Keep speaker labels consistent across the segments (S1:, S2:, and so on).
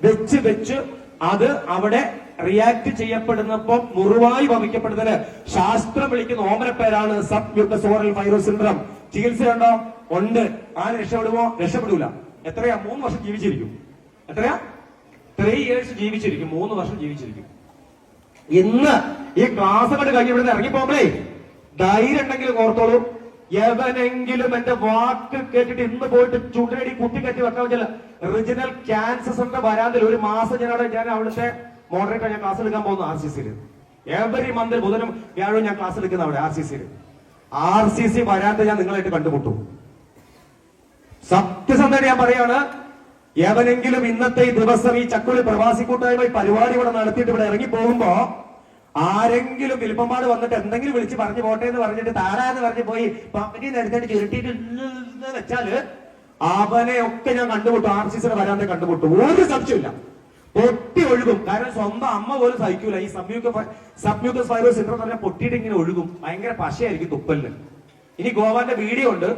S1: വെച്ച് വെച്ച് അത് അവിടെ റിയാക്ട് ചെയ്യപ്പെടുന്നപ്പോ മുറിവായി ഭവിക്കപ്പെടുന്നതിന് ശാസ്ത്രം വിളിക്കുന്ന ഓമന പേരാണ് submucous oral fibrosis syndrome. ചികിത്സയുണ്ടോ? ഉണ്ട്. ആര് രക്ഷപ്പെടുമോ? രക്ഷപ്പെടൂല. എത്രയാ? 3 വർഷം ജീവിച്ചിരിക്കും. എത്രയാ? 3 years ജീവിച്ചിരിക്കും. 3 വർഷം ജീവിച്ചിരിക്കും. ഇന്ന് ഈ ക്ലാസ്സുകൾ കഴിഞ്ഞ് ഇവിടുന്ന് ഇറങ്ങിപ്പോകുമ്പോഴേ ധൈര്യം ഉണ്ടെങ്കിലും ഓർത്തോളൂ, എവനെങ്കിലും എന്റെ വാക്ക് കേട്ടിട്ട് ഇന്ന് പോയിട്ട് ചുണ്ടടി കുത്തിക്കറ്റി വെക്കാൻ വെച്ചാൽ ഒറിജിനൽ ക്യാൻസർ സെന്റർ വരാതിൽ ഒരു മാസം ഞാൻ അവിടുത്തെ മോഡറേറ്റർ ഞാൻ ക്ലാസ് എടുക്കാൻ പോകുന്നു RCC-യിൽ. എവരി മന്ത് ബുധനും വ്യാഴവും ഞാൻ ക്ലാസ് എടുക്കുന്ന അവിടെ RCC-യിൽ. RCC വരാത്ത ഞാൻ നിങ്ങളായിട്ട് കണ്ടുമുട്ടും. സത്യസന്ധത ഞാൻ പറയാണ്, എവനെങ്കിലും ഇന്നത്തെ ഈ ദിവസം ഈ ചക്കുളി പ്രവാസി കൂട്ടായ്മ പരിപാടി ഇവിടെ നടത്തിയിട്ട് ഇവിടെ ഇറങ്ങി പോകുമ്പോ ആരെങ്കിലും വിൽപ്പമ്പാട് വന്നിട്ട് എന്തെങ്കിലും വിളിച്ച് പറഞ്ഞു പോട്ടെ എന്ന് പറഞ്ഞിട്ട് താരാന്ന് പറഞ്ഞു പോയി പമ്പനി എടുത്തിട്ട് ചുരുട്ടിട്ട് വെച്ചാല് അവനെ ഒക്കെ ഞാൻ കണ്ടുമുട്ടും. RCC-യുടെ വരാതെ കണ്ടുമുട്ടും. ഒരു സംശയമില്ല. പൊട്ടി ഒഴുകും. കാരണം സ്വന്തം അമ്മ പോലും സഹിക്കൂല. ഈ സബ്മ്യൂക്കസ് ഫൈബ്രോസിസ് സിൻഡ്രോം എന്ന് പറഞ്ഞാൽ പൊട്ടിയിട്ട് ഇങ്ങനെ ഒഴുകും. ഭയങ്കര പശയായിരിക്കും തുപ്പലിന്. ഇനി ഗോപാലിന്റെ വീഡിയോ ഉണ്ട്.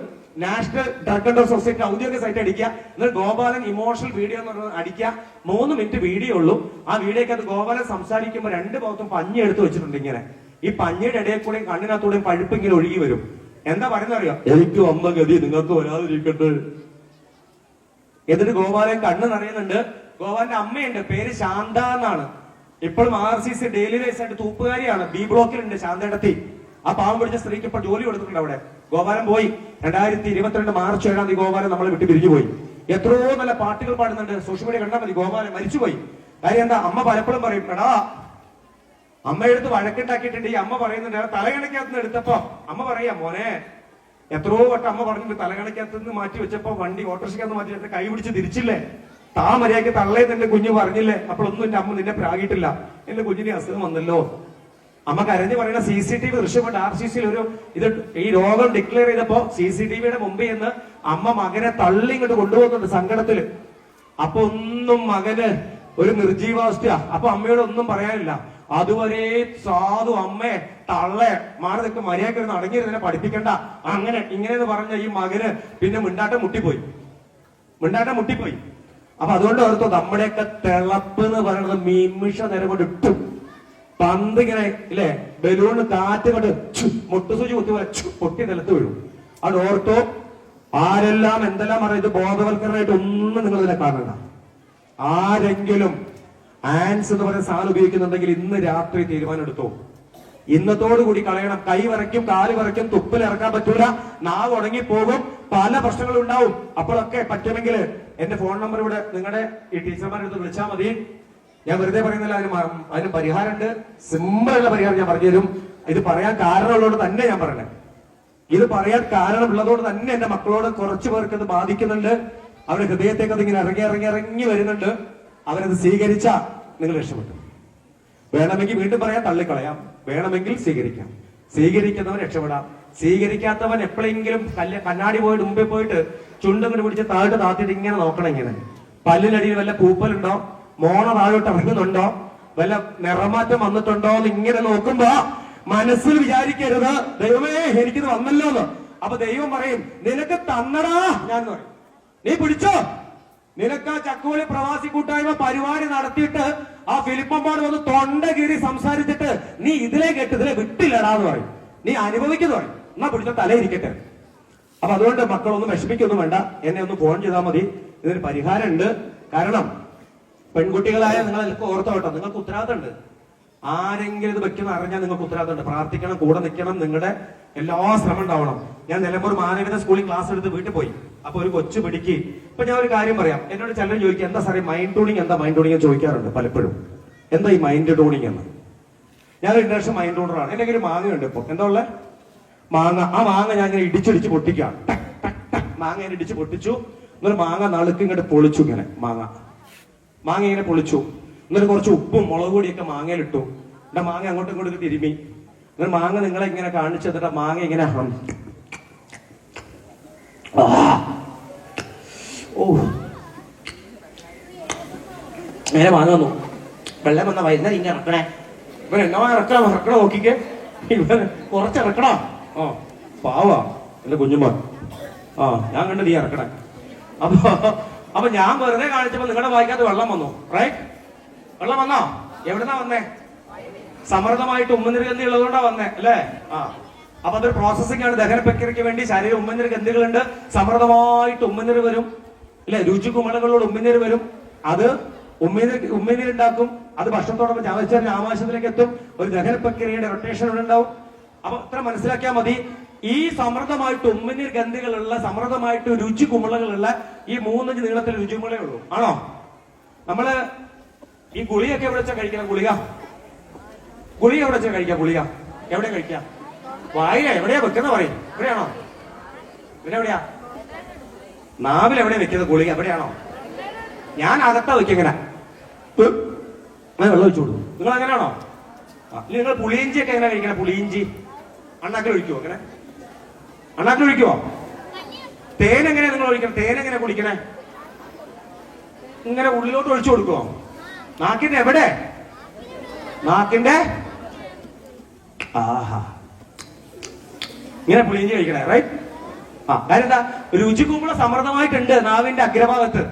S1: നാഷണൽ ഡ്രഗ് കൺട്രോൾ സൊസൈറ്റി ഔദ്യോഗിക സൈറ്റ് അടിക്കുക. എന്നിട്ട് ഗോപാലൻ ഇമോഷണൽ വീഡിയോ എന്ന് പറഞ്ഞാൽ അടിക്കുക. 3 മിനിറ്റ് വീഡിയോ ഉള്ളൂ. ആ വീഡിയോക്കകത്ത് ഗോപാലൻ സംസാരിക്കുമ്പോൾ 2 ഭാഗത്തും പഞ്ഞി എടുത്ത് വെച്ചിട്ടുണ്ട്. ഇങ്ങനെ ഈ പഞ്ഞിയുടെ ഇടയിൽ കൂടെയും കണ്ണിനകത്തൂടെയും പഴുപ്പ് ഇങ്ങനെ ഒഴുകി വരും. എന്താ പറയുന്നത് അറിയോ? എനിക്ക് വന്ന ഗതി നിങ്ങൾക്ക് വരാതിരിക്കട്ടെ. എന്നിട്ട് ഗോപാലൻ കണ്ണ് നിറയുന്നുണ്ട്. ഗോപാലന്റെ അമ്മയുണ്ട്, പേര് ശാന്ത എന്നാണ്. ഇപ്പോഴും RCC ഡെയിലി ബേസ് ആയിട്ട് തൂപ്പുകാരിയാണ്. B ബ്ലോക്കിലുണ്ട് ശാന്തയിടത്തി. ആ പാവം പിടിച്ച സ്ത്രീക്ക് ഇപ്പോൾ ജോലി കൊടുത്തിട്ടുണ്ട് അവിടെ. ഗോപാലൻ പോയി. 2022 മാർച്ച് 7 ഗോപാലൻ നമ്മളെ വിട്ട് പിരിഞ്ഞു പോയി. എത്രയോ നല്ല പാട്ടുകൾ പാടുന്നുണ്ട്. സോഷ്യൽ മീഡിയ കണ്ടാൽ മതി. ഗോപാലൻ മരിച്ചുപോയി. കാര്യം എന്താ? അമ്മ പലപ്പോഴും പറയും, എടാ അമ്മയെടുത്ത് വഴക്കുണ്ടാക്കിയിട്ടുണ്ട്. ഈ അമ്മ പറയുന്നുണ്ട്, തലകണക്കകത്ത് എടുത്തപ്പോ അമ്മ പറയാ, മോനെ എത്രയോ വട്ടം അമ്മ പറഞ്ഞിട്ട് തലകണക്കകത്ത് നിന്ന് മാറ്റി വെച്ചപ്പോ വണ്ടി ഓട്ടോറിക്ഷക്കകത്ത് മാറ്റി വെച്ച കൈ പിടിച്ച് തിരിച്ചില്ലേ? താ മര്യാദയ്ക്ക് തള്ളേന്ന് എന്റെ കുഞ്ഞ് പറഞ്ഞില്ലേ? അപ്പോഴൊന്നും എന്റെ അമ്മ നിന്നെ പ്രാഗിട്ടില്ല. എന്റെ കുഞ്ഞിന് അസുഖം വന്നല്ലോ. അമ്മ കരഞ്ഞു പറയുന്ന CCTV ദൃശ്യമുണ്ട്. RCC-യിൽ ഈ രോഗം ഡിക്ലെയർ ചെയ്തപ്പോ CCTV-യുടെ മുമ്പിൽ നിന്ന് അമ്മ മകനെ തള്ളി ഇങ്ങോട്ട് കൊണ്ടുപോകുന്നുണ്ട് സങ്കടത്തില്. അപ്പൊ ഒന്നും മകന് ഒരു നിർജീവാവസ്ഥയാ. അപ്പൊ അമ്മയോട് ഒന്നും പറയാനില്ല. അതുവരെ സാധു അമ്മയെ തള്ളെ മാറി നിൽക്ക്, മര്യാദക്ക് അടങ്ങിയിരുന്നെ പഠിപ്പിക്കണ്ട, അങ്ങനെ ഇങ്ങനെയെന്ന് പറഞ്ഞ ഈ മകന് പിന്നെ മിണ്ടാട്ടം മുട്ടിപ്പോയി. അപ്പൊ അതുകൊണ്ട് ഓർത്തോ, നമ്മുടെയൊക്കെ തിളപ്പ് എന്ന് പറയുന്നത് നിമിഷ നേരം കൊണ്ട് ഇട്ടു. പന്ത് ഇങ്ങനെ ഇല്ലേ, ബലൂണ് കാറ്റ് കൊണ്ട് മുട്ടുസൂചി കുത്തി പൊട്ടി നിലത്ത് വീഴും. അത് ഓർത്തോ, ആരെല്ലാം എന്തെല്ലാം പറയും, ഇത് ബോധവൽക്കരണമായിട്ട് ഒന്നും നിങ്ങൾ ഇതിനെ കാണണ്ട. ആരെങ്കിലും ആൻസ് എന്ന് പറയുന്ന സാധനം ഉപയോഗിക്കുന്നുണ്ടെങ്കിൽ ഇന്ന് രാത്രി തീരുമാനം എടുത്തോ. ഇന്നത്തോടുകൂടി കളയണം. കൈ വരയ്ക്കും, കാല് വരയ്ക്കും, തുപ്പിൽ ഇറക്കാൻ പറ്റൂല, നാവ് ഉണങ്ങിപ്പോകും, പല പ്രശ്നങ്ങളും ഉണ്ടാവും. അപ്പോഴൊക്കെ പറ്റുമെങ്കിൽ എന്റെ ഫോൺ നമ്പർ ഇവിടെ നിങ്ങളുടെ ഈ ടീച്ചർമാരെടുത്ത് വിളിച്ചാൽ മതി. ഞാൻ വെറുതെ പറയുന്നില്ല, അതിന് പരിഹാരമുണ്ട്. സിമ്പിളുള്ള പരിഹാരം ഞാൻ പറഞ്ഞുതരും. ഇത് പറയാൻ കാരണമുള്ളതുകൊണ്ട് തന്നെ ഞാൻ പറയണേ. ഇത് പറയാൻ കാരണമുള്ളതുകൊണ്ട് തന്നെ എന്റെ മക്കളോട് കുറച്ചു പേർക്ക് ഇത് ബാധിക്കുന്നുണ്ട്. അവരുടെ ഹൃദയത്തേക്ക് അതിങ്ങനെ ഇറങ്ങി വരുന്നുണ്ട്. അവരത് സ്വീകരിച്ച നിങ്ങൾ രക്ഷപ്പെട്ടു. വേണമെങ്കിൽ വീണ്ടും പറയാൻ തള്ളിക്കളയാം, വേണമെങ്കിൽ സ്വീകരിക്കാം. സ്വീകരിക്കുന്നവൻ രക്ഷപ്പെടാം. സ്വീകരിക്കാത്തവൻ എപ്പോഴെങ്കിലും കണ്ണാടി പോയിട്ട് മുമ്പിൽ പോയിട്ട് ചുണ്ടങ്ങനെ പിടിച്ച് താഴോട്ട് താത്തിട്ട് ഇങ്ങനെ നോക്കണം. ഇങ്ങനെ പല്ലിനടിയിൽ വല്ല പൂപ്പലുണ്ടോ, മോണ താഴോട്ട് ഇറങ്ങുന്നുണ്ടോ, വല്ല നിറമാറ്റം വന്നിട്ടുണ്ടോ എന്ന് ഇങ്ങനെ നോക്കുമ്പോ മനസ്സിൽ വിചാരിക്കരുത്, ദൈവമേ എനിക്കിത് വന്നല്ലോ എന്ന്. അപ്പൊ ദൈവം പറയും, നിനക്ക് തന്നടാ ഞാൻ പറയും, നീ പിടിച്ചോ. നിനക്ക് ആ ചക്കുവളി പ്രവാസി കൂട്ടായ്മ പരിപാടി നടത്തിയിട്ട് ആ ഫിലിപ്പമ്പാട് വന്ന് തൊണ്ട കീറി സംസാരിച്ചിട്ട് നീ ഇതിലെ വിട്ടില്ലടാന്ന് പറയും. നീ അനുഭവിക്കുന്നു പറയും. എന്നാ പിടിച്ച തലയിരിക്കട്ടെ. അപ്പൊ അതുകൊണ്ട് മക്കളൊന്നും വിഷമിക്കൊന്നും വേണ്ട, എന്നെ ഒന്ന് ഫോൺ ചെയ്താൽ മതി. ഇതിന് പരിഹാരം ഉണ്ട്. കാരണം പെൺകുട്ടികളായ നിങ്ങളൊക്കെ ഓർത്തോട്ടോ, നിങ്ങൾക്ക് ഉത്തരവാദിത്തമുണ്ട്. ആരെങ്കിലും ഇത് വെക്കുന്ന അറിഞ്ഞാൽ നിങ്ങൾക്ക് ഉത്തരവാദിത്തമുണ്ട്. പ്രാർത്ഥിക്കണം, കൂടെ നിൽക്കണം, നിങ്ങളുടെ എല്ലാ ശ്രമം ഉണ്ടാവണം. ഞാൻ നിലമ്പൂർ മാനവിക സ്കൂളിൽ ക്ലാസ് എടുത്ത് വീട്ടിൽ പോയി. അപ്പൊ ഒരു കൊച്ചു പിടിക്ക്. ഇപ്പൊ ഞാൻ ഒരു കാര്യം പറയാം. എന്നോട് ചിലർ ചോദിക്കുക, എന്താ സാറേ മൈൻഡ് ടൂണിങ്, എന്താ മൈൻഡ് ടൂണിങ് ചോദിക്കാറുണ്ട് പലപ്പോഴും. എന്താ ഈ മൈൻഡ് ടൂണിങ് എന്ന്? ഞാനൊരു ഇന്റർനാഷണൽ മൈൻഡ് ടൂണറാണ്. എന്റെ ഒരു മാങ്ങയുണ്ട് ഇപ്പൊ. എന്താ ഉള്ളത്? മാങ്ങ. ആ മാങ്ങ ഞാൻ ഇങ്ങനെ ഇടിച്ചിടിച്ച് പൊട്ടിക്കാം. മാങ്ങ ഇങ്ങനെ ഇടിച്ച് പൊട്ടിച്ചു. എന്നൊരു മാങ്ങ നളുക്ക് ഇങ്ങോട്ട് പൊളിച്ചു. ഇങ്ങനെ മാങ്ങ ഇങ്ങനെ പൊളിച്ചു. എന്നിട്ട് കുറച്ച് ഉപ്പും മുളക് പൊടിയൊക്കെ മാങ്ങയിലിട്ടു. എന്റെ മാങ്ങ അങ്ങോട്ടും ഇങ്ങോട്ടും തിരുമി. എന്നിട്ട് മാങ്ങ നിങ്ങളെ ഇങ്ങനെ കാണിച്ചു തന്നിട്ട് മാങ്ങ ഇങ്ങനെ നേരെ മാങ്ങ വന്നു. വെള്ളം വന്ന വൈകുന്നേരം ഇങ്ങനെ ഇറക്കണേ. ഇവൻ എന്നോ ഇറക്കണ നോക്കിക്കേ. ഇവൻ കുറച്ചിറക്കണോ? പാവാ എന്റെ കുഞ്ഞുമോൻ. ഞാൻ കണ്ട് നീ ഇറക്കണേ. അപ്പൊ അപ്പൊ ഞാൻ വെറുതെ കാണിച്ചപ്പോ നിങ്ങളുടെ വായിക്കാത്ത വെള്ളം വന്നു. റൈറ്റ്? വെള്ളം വന്നോ? എവിടുന്നാ വന്നേ? സമൃദ്ധമായിട്ട് ഉമ്മനീർഗന്ധി ഉള്ളതുകൊണ്ടാ വന്നേ അല്ലേ? അപ്പൊ അതൊരു പ്രോസസ്സിംഗ് ആണ്. ദഹന പ്രക്രിയയ്ക്ക് വേണ്ടി ശരീരം ഉമ്മനീർ ഗന്ധികളുണ്ട്. സമൃദ്ധമായിട്ട് ഉമ്മനീർ വരും അല്ലെ? രുചി കുമളകളോട് ഉമ്മനീർ വരും. അത് ഉമ്മനീർ ഉണ്ടാക്കും. അത് ഭക്ഷണത്തോടൊപ്പം ചവച്ചറിഞ്ഞ് ആമാശയത്തിലേക്ക് എത്തും. ഒരു ദഹന പ്രക്രിയയുടെ റൊട്ടേഷൻ ഇവിടെ ഉണ്ടാവും. അപ്പൊ ഇത്ര മനസ്സിലാക്കിയാൽ മതി. ഈ സമൃദ്ധമായിട്ട് ഉമ്മനീർ ഗന്ധികളുള്ള, സമൃദ്ധമായിട്ട് രുചി കുമിളകളുള്ള ഈ 3 ഇഞ്ച് നീളത്തിൽ രുചികുമിളേ ഉള്ളൂ. ആണോ? നമ്മള് ഈ ഗുളിയൊക്കെ എവിടെ വെച്ചാൽ കഴിക്കണം? ഗുളിക എവിടെ വെച്ചാൽ കഴിക്കാം? ഗുളിക എവിടെ കഴിക്കാം? വായില. എവിടെയാ വെക്കുന്ന പറയും? എവിടെയാണോ? പിന്നെ എവിടെയാ? നാവിൽ എവിടെയാ വെക്കുന്നത് ഗുളിക? എവിടെയാണോ? ഞാൻ അകത്താ വെക്കും. ഇങ്ങനെ വെള്ളം ഒഴിച്ചു കൊടുക്കും. നിങ്ങൾ അങ്ങനെയാണോ? നിങ്ങൾ പുളിയിഞ്ചി ഒക്കെ എങ്ങനെ കഴിക്കണേ? പുളിയിഞ്ചി അണ്ണാക്കിൽ ഒഴിക്കുവോ? അങ്ങനെ അണ്ണാക്കിൽ ഒഴിക്കുവോ? തേനെങ്ങനെ നിങ്ങൾ ഒഴിക്കണം? തേനെങ്ങനെ കുടിക്കണേ? ഇങ്ങനെ ഉള്ളിലോട്ട് ഒഴിച്ചു കൊടുക്കുവോ? നാക്കിന്റെ എവിടെ? നാക്കിന്റെ ആഹാ, ഇങ്ങനെ പുളിയിഞ്ചി കഴിക്കണേ. റൈറ്റ്? കാര്യം എന്താ? രുചിക്കുമ്പോൾ സമൃദ്ധമായിട്ടുണ്ട് നാവിന്റെ അഗ്രഭാഗത്ത്.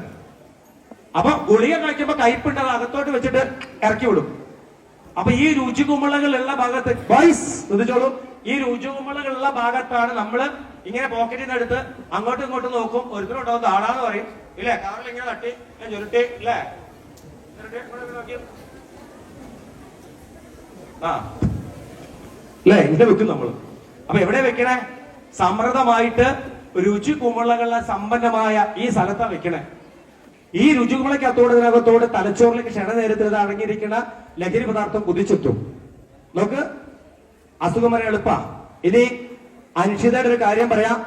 S1: അപ്പൊ ഗുളിക കഴിക്കുമ്പോ കയ്പുണ്ട്, അത് അകത്തോട്ട് വെച്ചിട്ട് ഇറക്കി വിടും. അപ്പൊ ഈ രുചികുമിളകളുള്ള ഭാഗത്ത് ശ്രദ്ധിച്ചോളൂ, ഈ രുചികുമിളകളുള്ള ഭാഗത്താണ് നമ്മള് ഇങ്ങനെ പോക്കറ്റിൽ നിന്ന് എടുത്ത് അങ്ങോട്ടും ഇങ്ങോട്ടും നോക്കും. ഒരുത്തരുണ്ടാവും താളാന്ന് പറയും ഇല്ലേ? കാറിൽ ഇങ്ങനെ തട്ടി ചുരുട്ടി ഇല്ലേ? അല്ലേ? ഇങ്ങനെ വെക്കും നമ്മള്. അപ്പൊ എവിടെ വെക്കണേ? സമൃദ്ധമായിട്ട് രുചി കുമിളകളുടെ സമ്പന്നമായ ഈ സ്ഥലത്താ വെക്കണേ. ഈ രുചികുമിളക്കത്തോട് തലച്ചോറിലേക്ക് ക്ഷണനേരത്തിൽ അടങ്ങിയിരിക്കുന്ന ലഹരി പദാർത്ഥം കുതിച്ചെത്തും. നോക്ക്, അസുഖം വരെ എളുപ്പാ. ഇനി അൻഷിതയുടെ ഒരു കാര്യം പറയാം.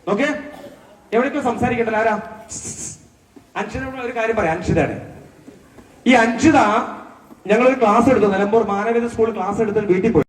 S1: നോക്ക്, എവിടേക്കും സംസാരിക്കണ്ടല്ലോ. ആരാ? അൻഷിതയുടെ ഒരു കാര്യം പറയാം. അൻഷിതയുടെ ഈ അൻഷിത ഞങ്ങളൊരു ക്ലാസ് എടുത്തു. നിലമ്പൂർ മാനവേദ സ്കൂളിൽ ക്ലാസ് എടുത്തിട്ട് വീട്ടിൽ പോയി.